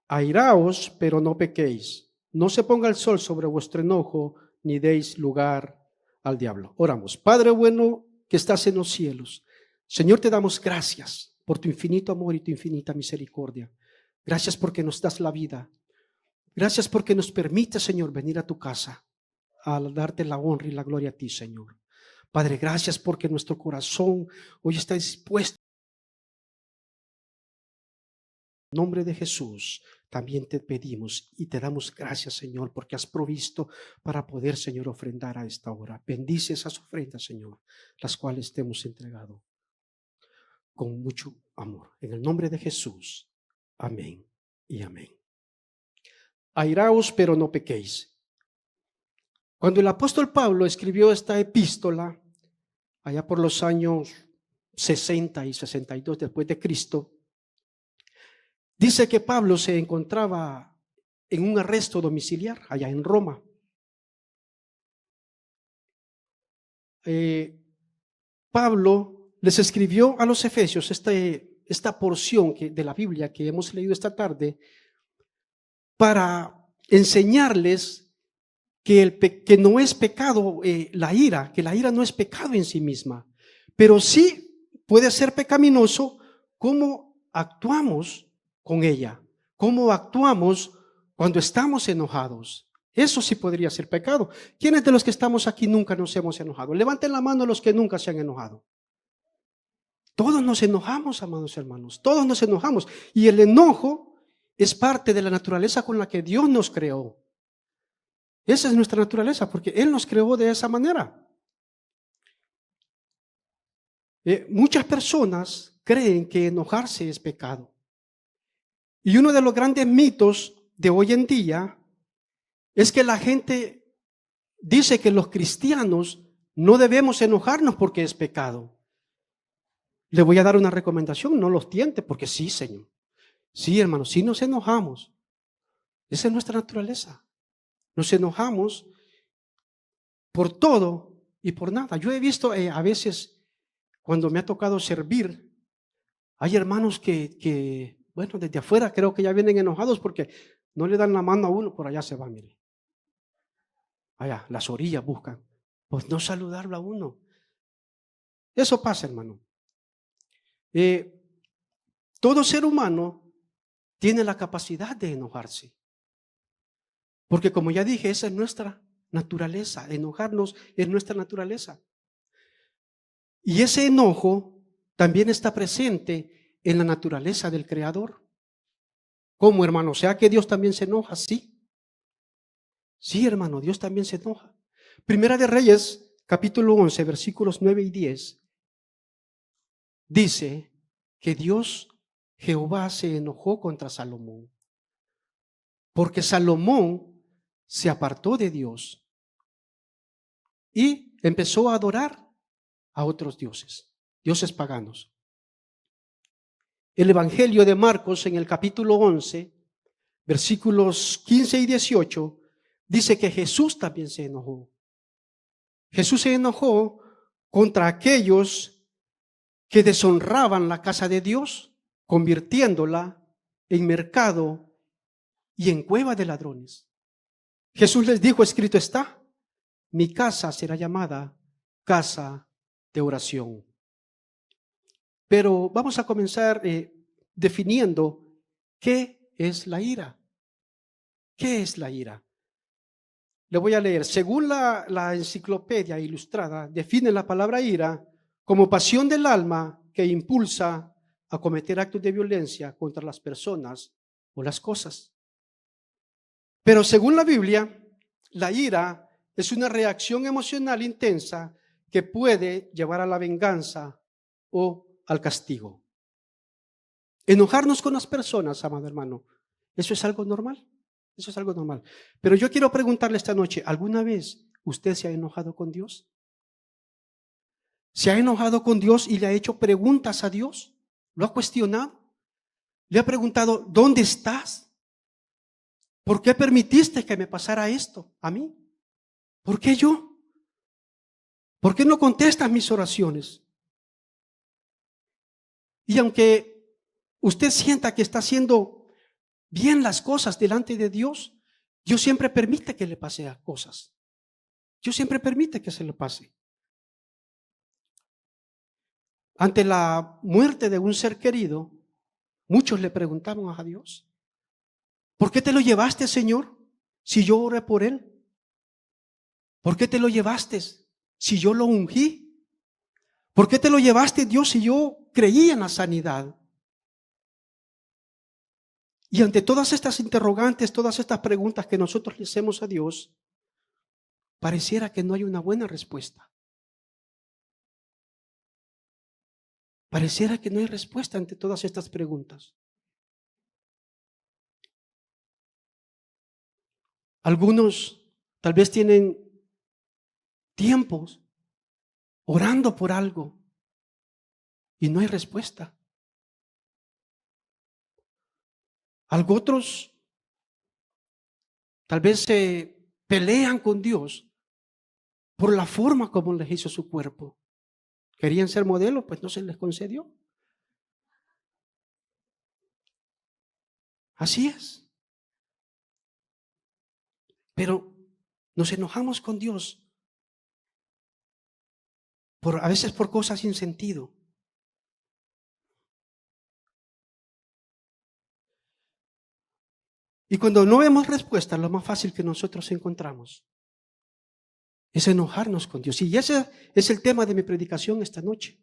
Airaos, pero no pequéis. No se ponga el sol sobre vuestro enojo, ni deis lugar al diablo. Oramos. Padre bueno que estás en los cielos, Señor, te damos gracias por tu infinito amor y tu infinita misericordia. Gracias porque nos das la vida. Gracias porque nos permite, Señor, venir a tu casa a darte la honra y la gloria a ti, Señor. Padre, gracias porque nuestro corazón hoy está dispuesto. En nombre de Jesús, también te pedimos y te damos gracias, Señor, porque has provisto para poder, Señor, ofrendar a esta hora. Bendice esas ofrendas, Señor, las cuales te hemos entregado con mucho amor. En el nombre de Jesús. Amén y amén. Airaos, pero no pequéis. Cuando el apóstol Pablo escribió esta epístola, allá por los años 60 y 62 después de Cristo, dice que Pablo se encontraba en un arresto domiciliar allá en Roma. Pablo les escribió a los efesios esta porción de la Biblia que hemos leído esta tarde para enseñarles que no es pecado la ira, que la ira no es pecado en sí misma, pero sí puede ser pecaminoso cómo actuamos con ella, cómo actuamos cuando estamos enojados. Eso sí podría ser pecado. ¿Quiénes de los que estamos aquí nunca nos hemos enojado? Levanten la mano los que nunca se han enojado. Todos nos enojamos, amados hermanos, todos nos enojamos. Y el enojo es parte de la naturaleza con la que Dios nos creó. Esa es nuestra naturaleza, porque Él nos creó de esa manera. Muchas personas creen que enojarse es pecado. Y uno de los grandes mitos de hoy en día es que la gente dice que los cristianos no debemos enojarnos porque es pecado. Le voy a dar una recomendación, no los tiente, porque sí, Señor. Sí, hermano, sí nos enojamos. Esa es nuestra naturaleza. Nos enojamos por todo y por nada. Yo he visto a veces, cuando me ha tocado servir, hay hermanos que, bueno, desde afuera creo que ya vienen enojados porque no le dan la mano a uno, por allá se va, mire. Allá, las orillas buscan. Pues no saludarlo a uno. Eso pasa, hermano. Todo ser humano tiene la capacidad de enojarse. Porque como ya dije, esa es nuestra naturaleza. Enojarnos es nuestra naturaleza. Y ese enojo también está presente en la naturaleza del Creador. ¿Cómo, hermano? O sea que Dios también se enoja, sí. Sí, hermano, Dios también se enoja. Primera de Reyes, capítulo 11, versículos 9 y 10, dice que Dios, Jehová, se enojó contra Salomón, porque Salomón se apartó de Dios y empezó a adorar a otros dioses, dioses paganos. El Evangelio de Marcos, en el capítulo 11, versículos 15 y 18, dice que Jesús también se enojó. Jesús se enojó contra aquellos que deshonraban la casa de Dios, convirtiéndola en mercado y en cueva de ladrones. Jesús les dijo, escrito está, mi casa será llamada casa de oración. Pero vamos a comenzar definiendo qué es la ira. ¿Qué es la ira? Le voy a leer. Según la enciclopedia ilustrada, define la palabra ira como pasión del alma que impulsa a cometer actos de violencia contra las personas o las cosas. Pero según la Biblia, la ira es una reacción emocional intensa que puede llevar a la venganza o al castigo. Enojarnos con las personas, amado hermano, eso es algo normal. Eso es algo normal. Pero yo quiero preguntarle esta noche, ¿alguna vez usted se ha enojado con Dios? ¿Se ha enojado con Dios y le ha hecho preguntas a Dios? ¿Lo ha cuestionado? ¿Le ha preguntado, ¿dónde estás? ¿Por qué permitiste que me pasara esto a mí? ¿Por qué yo? ¿Por qué no contestas mis oraciones? Y aunque usted sienta que está siendo bien las cosas delante de Dios, Dios siempre permite que le pase a cosas. Dios siempre permite que se le pase. Ante la muerte de un ser querido, muchos le preguntaban a Dios, ¿por qué te lo llevaste, Señor, si yo oré por él? ¿Por qué te lo llevaste si yo lo ungí? ¿Por qué te lo llevaste, Dios, si yo creí en la sanidad? Y ante todas estas interrogantes, todas estas preguntas que nosotros le hacemos a Dios, pareciera que no hay una buena respuesta. Pareciera que no hay respuesta ante todas estas preguntas. Algunos tal vez tienen tiempos orando por algo y no hay respuesta. Otros tal vez se pelean con Dios por la forma como les hizo su cuerpo. Querían ser modelos, pues no se les concedió. Así es. Pero nos enojamos con Dios a veces por cosas sin sentido. Y cuando no vemos respuesta, lo más fácil que nosotros encontramos es enojarnos con Dios. Y ese es el tema de mi predicación esta noche.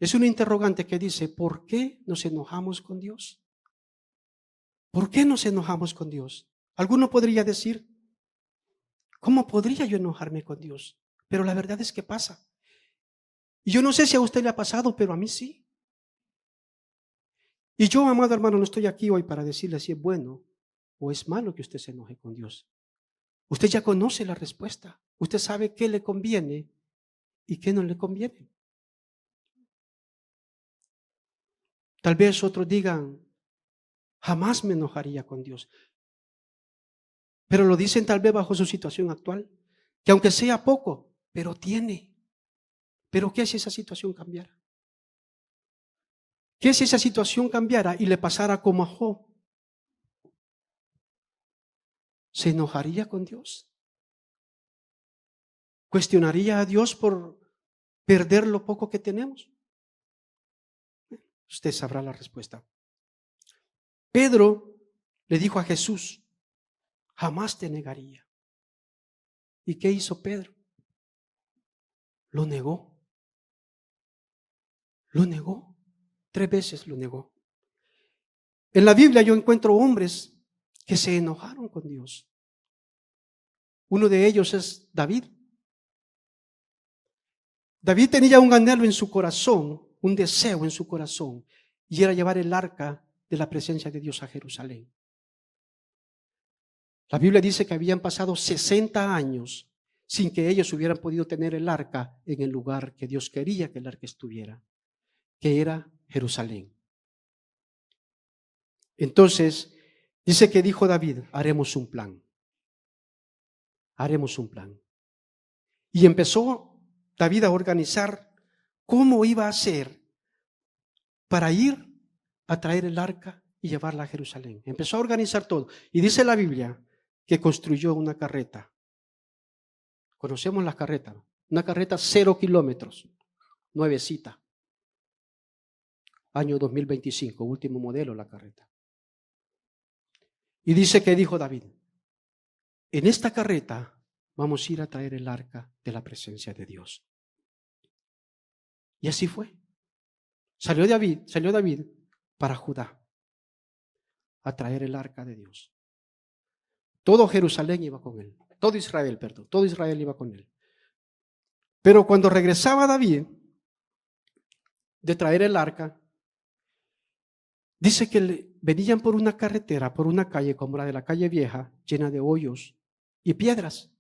Es un interrogante que dice, ¿por qué nos enojamos con Dios? ¿Por qué nos enojamos con Dios? Alguno podría decir, ¿cómo podría yo enojarme con Dios? Pero la verdad es que pasa. Y yo no sé si a usted le ha pasado, pero a mí sí. Y yo, amado hermano, no estoy aquí hoy para decirle si es bueno o es malo que usted se enoje con Dios. Usted ya conoce la respuesta. Usted sabe qué le conviene y qué no le conviene. Tal vez otros digan, jamás me enojaría con Dios. Pero lo dicen tal vez bajo su situación actual, que aunque sea poco, pero tiene. Pero ¿qué si esa situación cambiara? ¿Qué si esa situación cambiara y le pasara como a Job? ¿Se enojaría con Dios? ¿Cuestionaría a Dios por perder lo poco que tenemos? Usted sabrá la respuesta. Pedro le dijo a Jesús, jamás te negaría. ¿Y qué hizo Pedro? Lo negó. Lo negó. 3 veces lo negó. En la Biblia yo encuentro hombres que se enojaron con Dios. Uno de ellos es David. David tenía un anhelo en su corazón, un deseo en su corazón, y era llevar el arca de la presencia de Dios a Jerusalén. La Biblia dice que habían pasado 60 años sin que ellos hubieran podido tener el arca en el lugar que Dios quería que el arca estuviera, que era Jerusalén. Entonces, dice que dijo David, haremos un plan. Haremos un plan. Y empezó David a organizar cómo iba a hacer para ir a traer el arca y llevarla a Jerusalén. Empezó a organizar todo. Y dice la Biblia que construyó una carreta. Conocemos las carretas. Una carreta 0 kilómetros, nuevecita. Año 2025, último modelo la carreta. Y dice que dijo David, en esta carreta vamos a ir a traer el arca de la presencia de Dios. Y así fue. Salió David para Judá a traer el arca de Dios. Todo Jerusalén iba con él. Todo Israel iba con él. Pero cuando regresaba David de traer el arca, dice que venían por una carretera, por una calle como la de la calle vieja, llena de hoyos y piedras.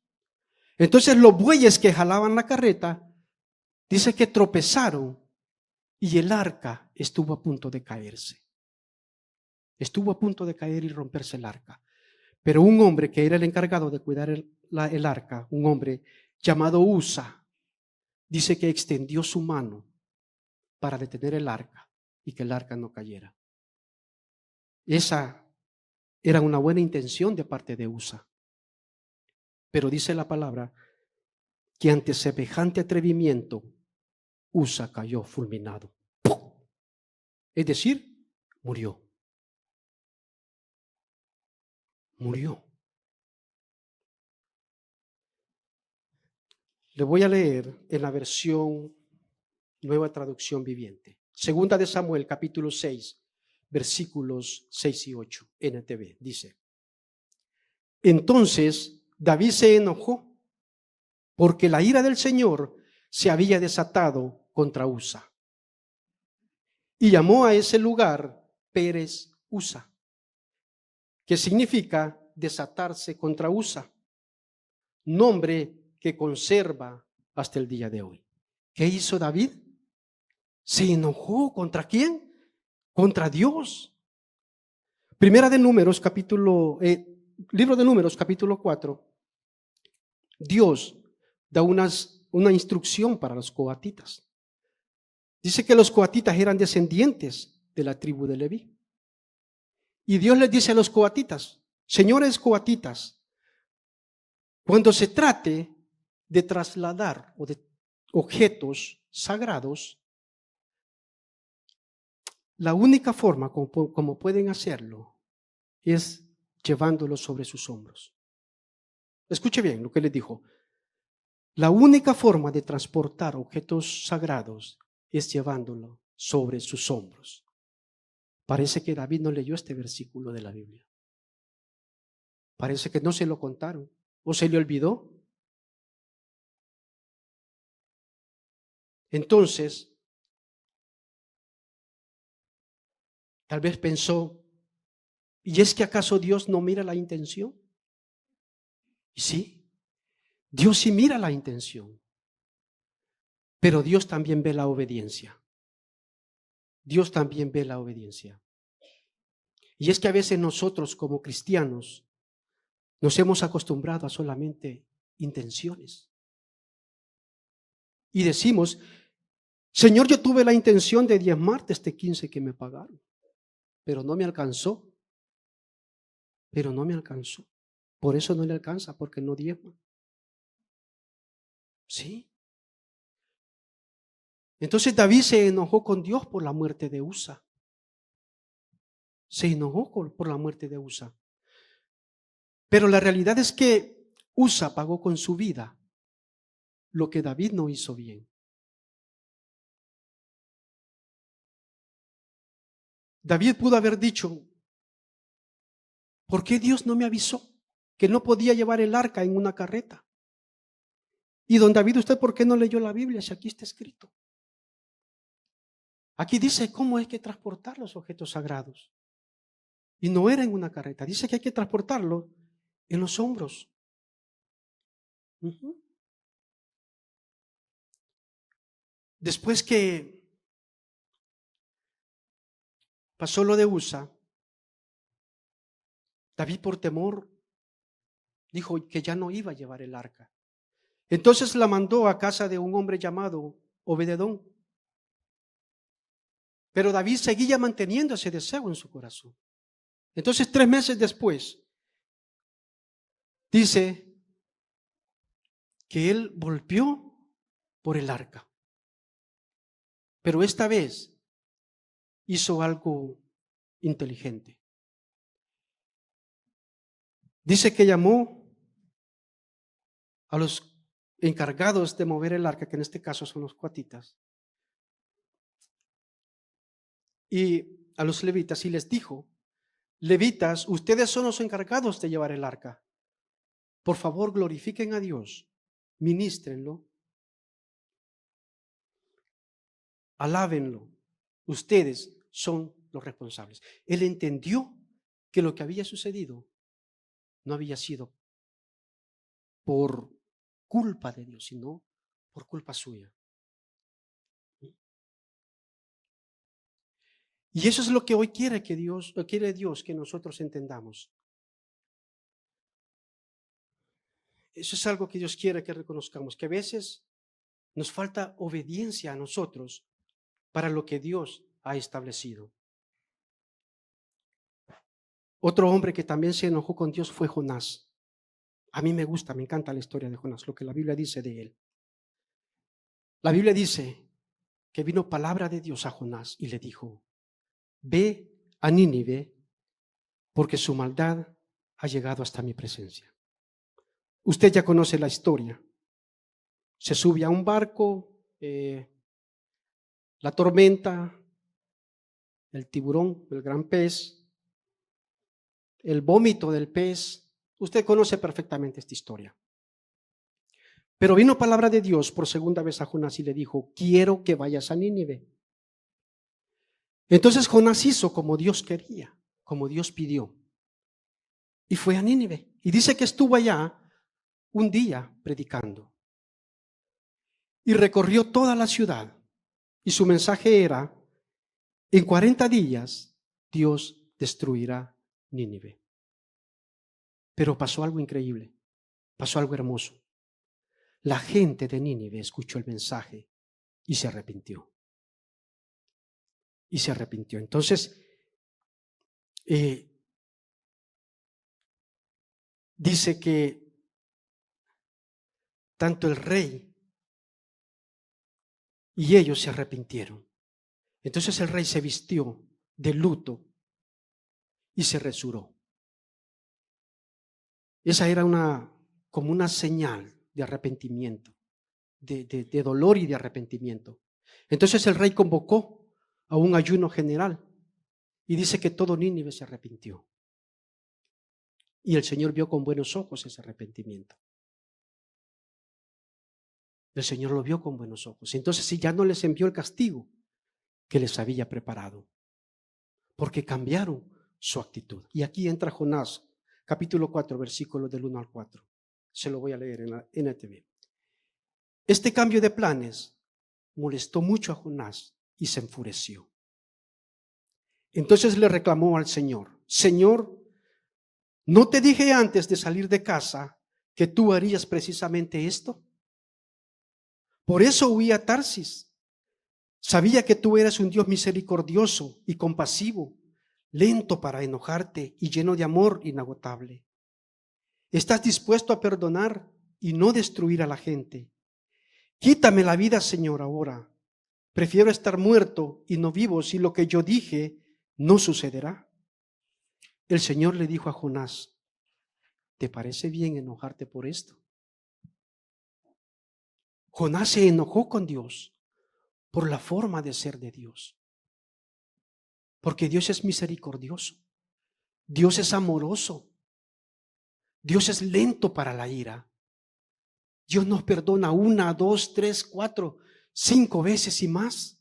Entonces los bueyes que jalaban la carreta, dice que tropezaron y el arca estuvo a punto de caerse. Estuvo a punto de caer y romperse el arca. Pero un hombre que era el encargado de cuidar el arca, un hombre llamado Usa, dice que extendió su mano para detener el arca y que el arca no cayera. Esa era una buena intención de parte de Usa. Pero dice la palabra que ante semejante atrevimiento, Usa cayó fulminado. ¡Pum! Es decir, murió. Murió. Le voy a leer en la versión Nueva Traducción Viviente. Segunda de Samuel, capítulo 6, versículos 6 y 8, NTV, dice: Entonces David se enojó porque la ira del Señor se había desatado contra Usa. Y llamó a ese lugar Pérez Usa, que significa desatarse contra Usa, nombre que conserva hasta el día de hoy. ¿Qué hizo David? Se enojó. ¿Contra quién? Contra Dios. Primera de Números, libro de Números, capítulo 4. Dios da una instrucción para los coatitas. Dice que los coatitas eran descendientes de la tribu de Leví. Y Dios les dice a los coatitas: señores coatitas, cuando se trate de trasladar o de objetos sagrados, la única forma como pueden hacerlo es llevándolos sobre sus hombros. Escuche bien lo que les dijo. La única forma de transportar objetos sagrados es llevándolo sobre sus hombros. Parece que David no leyó este versículo de la Biblia. Parece que no se lo contaron o se le olvidó. Entonces, tal vez pensó: ¿y es que acaso Dios no mira la intención? Y sí, Dios sí mira la intención, pero Dios también ve la obediencia. Dios también ve la obediencia. Y es que a veces nosotros como cristianos nos hemos acostumbrado a solamente intenciones. Y decimos: Señor, yo tuve la intención de diezmarte este 15 que me pagaron, pero no me alcanzó. Pero no me alcanzó. Por eso no le alcanza, porque no diezma. Sí. Entonces David se enojó con Dios por la muerte de Usa. Se enojó por la muerte de Usa. Pero la realidad es que Usa pagó con su vida lo que David no hizo bien. David pudo haber dicho: ¿por qué Dios no me avisó que no podía llevar el arca en una carreta? Y don David, ¿usted por qué no leyó la Biblia si aquí está escrito? Aquí dice cómo hay que transportar los objetos sagrados. Y no era en una carreta. Dice que hay que transportarlo en los hombros. Uh-huh. Después que pasó lo de Usa, David por temor dijo que ya no iba a llevar el arca. Entonces la mandó a casa de un hombre llamado Obededón. Pero David seguía manteniendo ese deseo en su corazón. Entonces 3 meses después, dice que él volvió por el arca. Pero esta vez hizo algo inteligente. Dice que llamó a los encargados de mover el arca, que en este caso son los coatitas, y a los levitas, y les dijo: levitas, ustedes son los encargados de llevar el arca. Por favor, glorifiquen a Dios, ministrenlo, alábenlo. Ustedes son los responsables. Él entendió que lo que había sucedido no había sido por culpa de Dios, sino por culpa suya. Y eso es lo que hoy quiere Dios que nosotros entendamos. Eso es algo que Dios quiere que reconozcamos, que a veces nos falta obediencia a nosotros para lo que Dios ha establecido. Otro hombre que también se enojó con Dios fue Jonás. A mí me gusta, me encanta la historia de Jonás, lo que la Biblia dice de él. La Biblia dice que vino palabra de Dios a Jonás y le dijo: ve a Nínive, porque su maldad ha llegado hasta mi presencia. Usted ya conoce la historia. Se sube a un barco, la tormenta, el tiburón, el gran pez, el vómito del pez. Usted conoce perfectamente esta historia. Pero vino palabra de Dios por segunda vez a Jonás y le dijo: quiero que vayas a Nínive. Entonces Jonás hizo como Dios quería, como Dios pidió, y fue a Nínive. Y dice que estuvo allá un día predicando. Y recorrió toda la ciudad. Y su mensaje era: en 40 días Dios destruirá Nínive. Pero pasó algo increíble, pasó algo hermoso. La gente de Nínive escuchó el mensaje y se arrepintió. Y se arrepintió. Entonces, dice que tanto el rey y ellos se arrepintieron. Entonces el rey se vistió de luto y se resuró. Esa era como una señal de arrepentimiento, de dolor y de arrepentimiento. Entonces el rey convocó a un ayuno general y dice que todo Nínive se arrepintió. Y el Señor vio con buenos ojos ese arrepentimiento. El Señor lo vio con buenos ojos. Entonces ya no les envió el castigo que les había preparado, porque cambiaron su actitud. Y aquí entra Jonás, capítulo 4, versículos del 1 al 4. Se lo voy a leer en la NTV. Este cambio de planes molestó mucho a Jonás y se enfureció. Entonces le reclamó al Señor: Señor, ¿no te dije antes de salir de casa que tú harías precisamente esto? Por eso huí a Tarsis. Sabía que tú eras un Dios misericordioso y compasivo, lento para enojarte y lleno de amor inagotable. Estás dispuesto a perdonar y no destruir a la gente. Quítame la vida, Señor, ahora. Prefiero estar muerto y no vivo si lo que yo dije no sucederá. El Señor le dijo a Jonás: ¿te parece bien enojarte por esto? Jonás se enojó con Dios por la forma de ser de Dios. Porque Dios es misericordioso. Dios es amoroso. Dios es lento para la ira. Dios nos perdona 1, 2, 3, 4, 5 veces y más.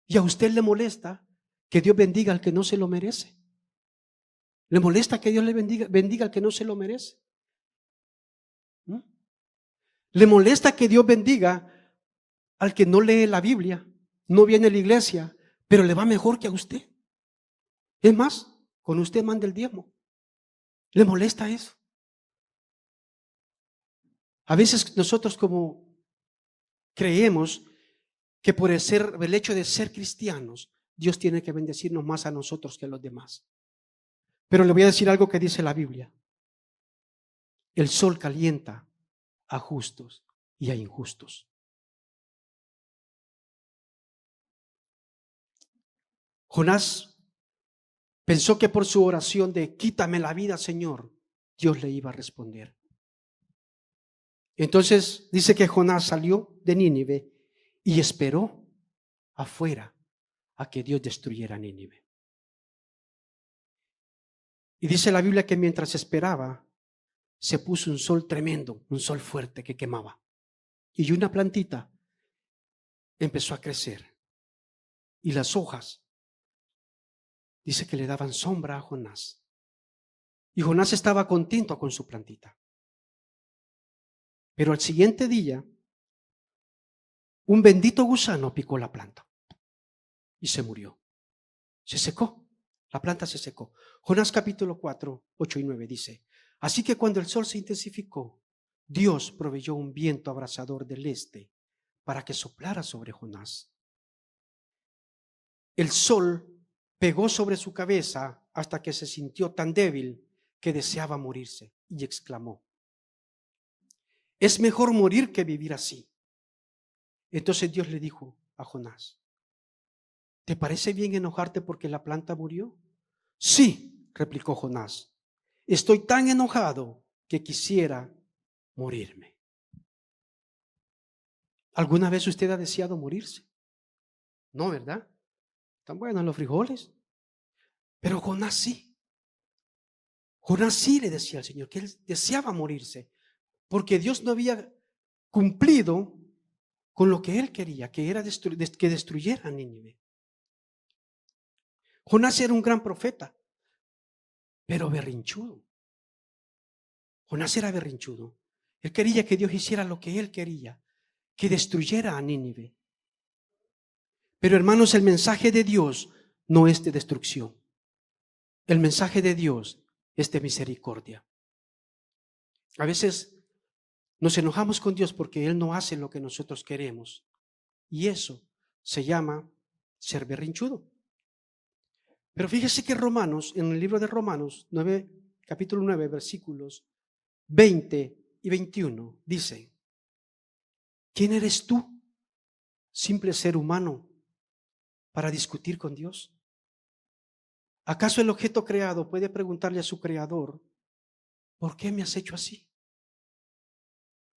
Y a usted le molesta que Dios bendiga al que no se lo merece. ¿Le molesta que Dios le bendiga al que no se lo merece? ¿Mm? ¿Le molesta que Dios bendiga al que no lee la Biblia, no viene a la iglesia, pero le va mejor que a usted? Es más, con usted manda el diezmo. ¿Le molesta eso? A veces nosotros como creemos que por el hecho de ser cristianos, Dios tiene que bendecirnos más a nosotros que a los demás. Pero le voy a decir algo que dice la Biblia: el sol calienta a justos y a injustos. Jonás pensó que por su oración de quítame la vida, Señor, Dios le iba a responder. Entonces dice que Jonás salió de Nínive y esperó afuera a que Dios destruyera Nínive. Y dice la Biblia que mientras esperaba, se puso un sol tremendo, un sol fuerte que quemaba. Y una plantita empezó a crecer. Y las hojas, dice que le daban sombra a Jonás. Y Jonás estaba contento con su plantita. Pero al siguiente día, un bendito gusano picó la planta y se murió. Se secó, la planta se secó. Jonás capítulo 4, 8 y 9 dice: así que cuando el sol se intensificó, Dios proveyó un viento abrasador del este para que soplara sobre Jonás. El sol pegó sobre su cabeza hasta que se sintió tan débil que deseaba morirse y exclamó: es mejor morir que vivir así. Entonces Dios le dijo a Jonás: ¿te parece bien enojarte porque la planta murió? Sí, replicó Jonás, estoy tan enojado que quisiera morirme. ¿Alguna vez usted ha deseado morirse? No, ¿verdad? Están buenos los frijoles. Pero Jonás sí. Jonás sí le decía al Señor que él deseaba morirse, porque Dios no había cumplido con lo que él quería, que era que destruyera a Nínive. Jonás era un gran profeta, pero berrinchudo. Jonás era berrinchudo. Él quería que Dios hiciera lo que él quería, que destruyera a Nínive. Pero hermanos, el mensaje de Dios no es de destrucción. El mensaje de Dios es de misericordia. A veces nos enojamos con Dios porque Él no hace lo que nosotros queremos. Y eso se llama ser berrinchudo. Pero fíjese que Romanos, en el libro de Romanos 9, capítulo 9, versículos 20 y 21, dice: ¿quién eres tú, simple ser humano, para discutir con Dios? ¿Acaso el objeto creado puede preguntarle a su creador: ¿por qué me has hecho así?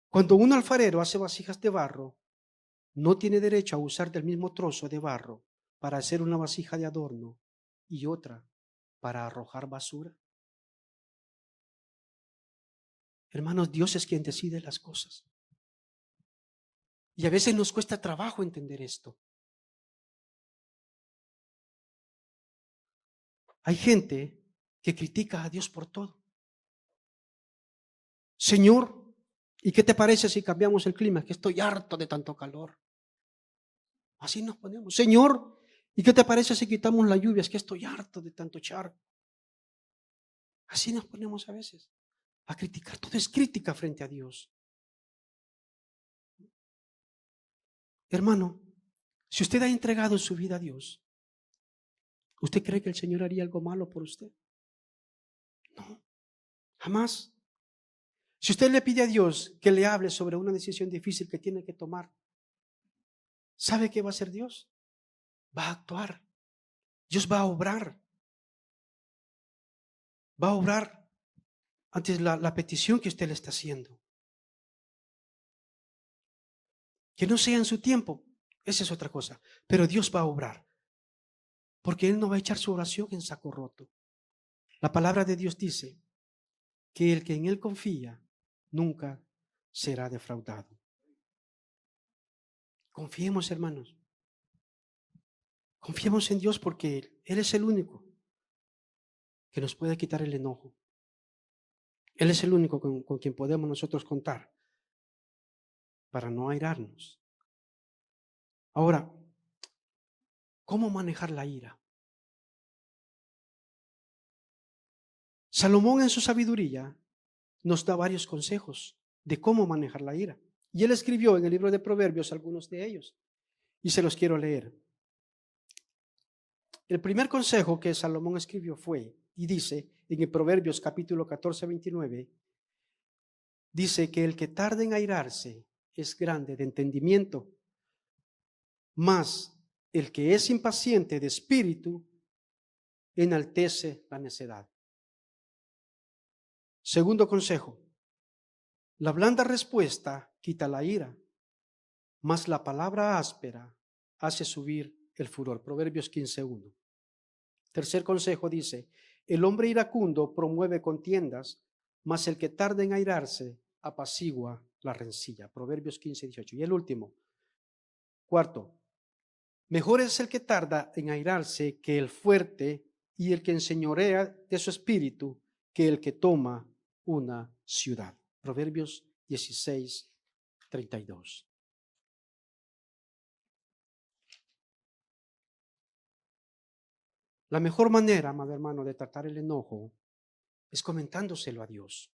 Cuando un alfarero hace vasijas de barro, no tiene derecho a usar del mismo trozo de barro para hacer una vasija de adorno y otra para arrojar basura. Hermanos, Dios es quien decide las cosas. Y a veces nos cuesta trabajo entender esto. Hay gente que critica a Dios por todo. Señor, ¿y qué te parece si cambiamos el clima? Es que estoy harto de tanto calor. Así nos ponemos. Señor, ¿y qué te parece si quitamos la lluvia? Es que estoy harto de tanto charco. Así nos ponemos a veces a criticar. Todo es crítica frente a Dios. Hermano, si usted ha entregado su vida a Dios, ¿usted cree que el Señor haría algo malo por usted? No, jamás. Si usted le pide a Dios que le hable sobre una decisión difícil que tiene que tomar, ¿sabe qué va a hacer Dios? Va a actuar. Dios va a obrar. Va a obrar ante la petición que usted le está haciendo. Que no sea en su tiempo, esa es otra cosa. Pero Dios va a obrar. Porque Él no va a echar su oración en saco roto. La palabra de Dios dice que el que en Él confía nunca será defraudado. Confiemos, hermanos. Confiemos en Dios porque Él es el único que nos puede quitar el enojo. Él es el único con quien podemos nosotros contar para no airarnos. Ahora, ¿cómo manejar la ira? Salomón en su sabiduría nos da varios consejos de cómo manejar la ira. Y él escribió en el libro de Proverbios algunos de ellos. Y se los quiero leer. El primer consejo que Salomón escribió fue, y dice en el Proverbios capítulo 14, 29, dice que el que tarda en airarse es grande de entendimiento, mas el que es impaciente de espíritu enaltece la necedad. Segundo consejo, la blanda respuesta quita la ira, mas la palabra áspera hace subir el furor. Proverbios 15:1. Tercer consejo dice, el hombre iracundo promueve contiendas, mas el que tarda en airarse apacigua la rencilla. Proverbios 15:18. Y el último, cuarto, mejor es el que tarda en airarse que el fuerte y el que enseñorea de su espíritu que el que toma una ciudad. Proverbios 16:32. La mejor manera, amado hermano, de tratar el enojo es comentándoselo a Dios.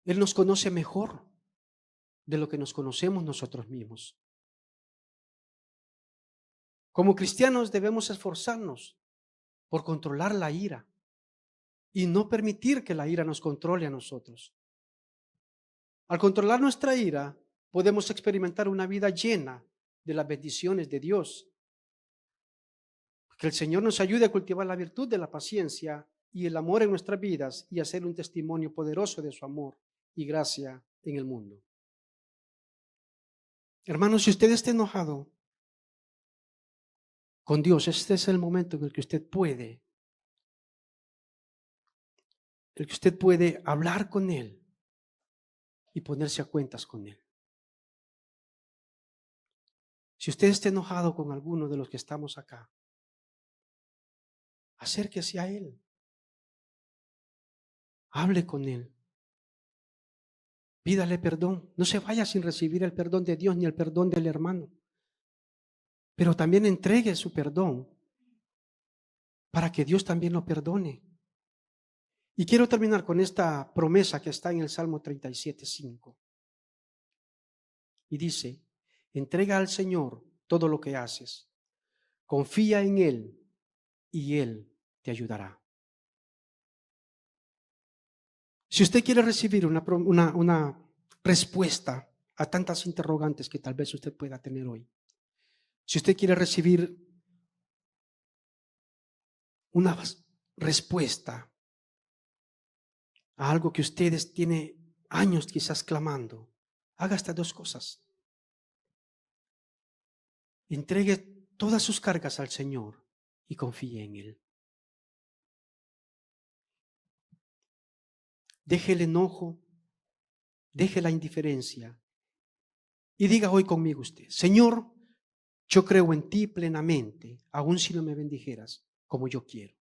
Él nos conoce mejor de lo que nos conocemos nosotros mismos. Como cristianos debemos esforzarnos por controlar la ira y no permitir que la ira nos controle a nosotros. Al controlar nuestra ira, podemos experimentar una vida llena de las bendiciones de Dios. Que el Señor nos ayude a cultivar la virtud de la paciencia y el amor en nuestras vidas y a ser un testimonio poderoso de su amor y gracia en el mundo. Hermanos, si usted está enojado con Dios, este es el momento en el que usted puede hablar con Él y ponerse a cuentas con Él. Si usted está enojado con alguno de los que estamos acá, acérquese a Él. Hable con Él. Pídale perdón. No se vaya sin recibir el perdón de Dios ni el perdón del hermano. Pero también entregue su perdón para que Dios también lo perdone. Y quiero terminar con esta promesa que está en el Salmo 37:5. Y dice, entrega al Señor todo lo que haces. Confía en Él y Él te ayudará. Si usted quiere recibir una respuesta a tantas interrogantes que tal vez usted pueda tener hoy, si usted quiere recibir una respuesta a algo que ustedes tiene años quizás clamando, haga estas dos cosas. Entregue todas sus cargas al Señor y confíe en Él. Deje el enojo, deje la indiferencia y diga hoy conmigo usted, Señor, yo creo en ti plenamente, aun si no me bendijeras como yo quiero.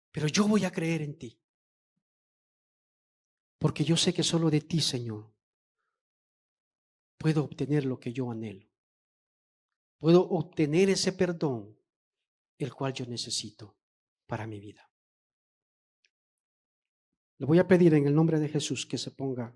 Pero yo voy a creer en ti, porque yo sé que solo de ti, Señor, puedo obtener lo que yo anhelo. Puedo obtener ese perdón, el cual yo necesito para mi vida. Le voy a pedir en el nombre de Jesús que se ponga